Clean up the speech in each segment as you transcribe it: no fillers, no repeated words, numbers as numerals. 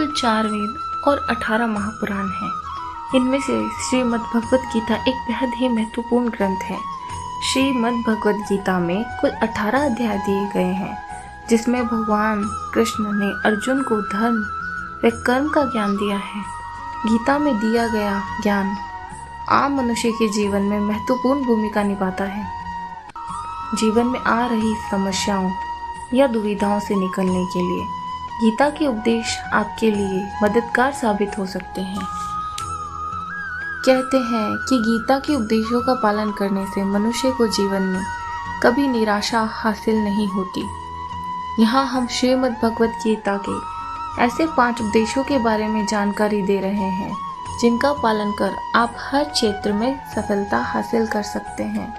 कुल 4 वेद और 18 महापुराण हैं। इनमें से श्रीमद् भगवद गीता एक बेहद ही महत्वपूर्ण ग्रंथ है। श्रीमद् भगवद गीता में कुल 18 अध्याय दिए गए हैं, जिसमें भगवान कृष्ण ने अर्जुन को धर्म व कर्म का ज्ञान दिया है। गीता में दिया गया ज्ञान आम मनुष्य के जीवन में महत्वपूर्ण भूमिका निभाता है। जीवन में आ रही समस्याओं या दुविधाओं से निकलने के लिए गीता के उपदेश आपके लिए मददगार साबित हो सकते हैं। कहते हैं कि गीता के उपदेशों का पालन करने से मनुष्य को जीवन में कभी निराशा हासिल नहीं होती। यहाँ हम श्रीमद् भगवद गीता के ऐसे 5 उपदेशों के बारे में जानकारी दे रहे हैं, जिनका पालन कर आप हर क्षेत्र में सफलता हासिल कर सकते हैं।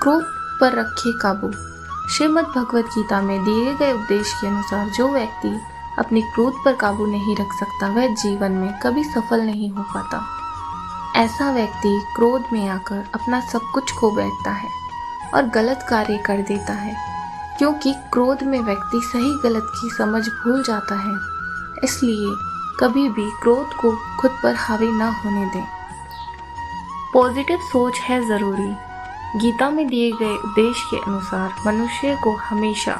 क्रोध पर रखे काबू। श्रीमद् भगवद गीता में दिए गए उपदेश के अनुसार जो व्यक्ति अपने क्रोध पर काबू नहीं रख सकता, वह जीवन में कभी सफल नहीं हो पाता। ऐसा व्यक्ति क्रोध में आकर अपना सब कुछ खो बैठता है और गलत कार्य कर देता है, क्योंकि क्रोध में व्यक्ति सही गलत की समझ भूल जाता है। इसलिए कभी भी क्रोध को खुद पर हावी न होने दें। पॉजिटिव सोच है ज़रूरी। गीता में दिए गए उपदेश के अनुसार मनुष्य को हमेशा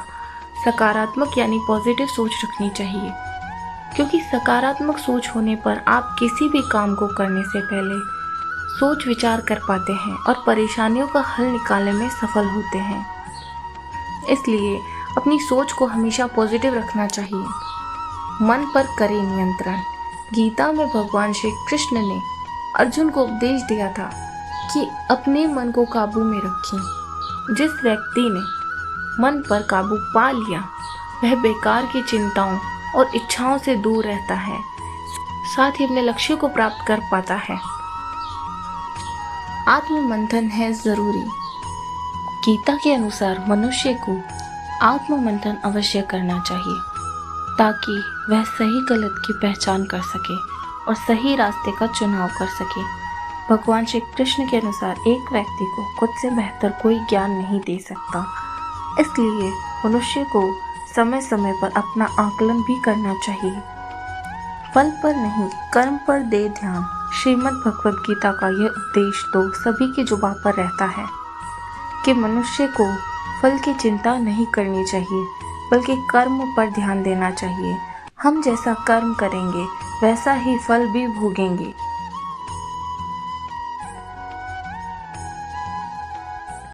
सकारात्मक यानी पॉजिटिव सोच रखनी चाहिए, क्योंकि सकारात्मक सोच होने पर आप किसी भी काम को करने से पहले सोच विचार कर पाते हैं और परेशानियों का हल निकालने में सफल होते हैं। इसलिए अपनी सोच को हमेशा पॉजिटिव रखना चाहिए। मन पर करें नियंत्रण। गीता में भगवान श्री कृष्ण ने अर्जुन को उपदेश दिया था कि अपने मन को काबू में रखें। जिस व्यक्ति ने मन पर काबू पा लिया, वह बेकार की चिंताओं और इच्छाओं से दूर रहता है, साथ ही अपने लक्ष्य को प्राप्त कर पाता है। आत्ममंथन है जरूरी। गीता के अनुसार मनुष्य को आत्ममंथन अवश्य करना चाहिए, ताकि वह सही गलत की पहचान कर सके और सही रास्ते का चुनाव कर सके। भगवान श्री कृष्ण के अनुसार एक व्यक्ति को खुद से बेहतर कोई ज्ञान नहीं दे सकता। इसलिए मनुष्य को समय समय पर अपना आकलन भी करना चाहिए। फल पर नहीं, कर्म पर दे ध्यान। श्रीमद् भगवद गीता का यह उपदेश तो सभी की जुबान पर रहता है कि मनुष्य को फल की चिंता नहीं करनी चाहिए, बल्कि कर्म पर ध्यान देना चाहिए। हम जैसा कर्म करेंगे, वैसा ही फल भी भोगेंगे।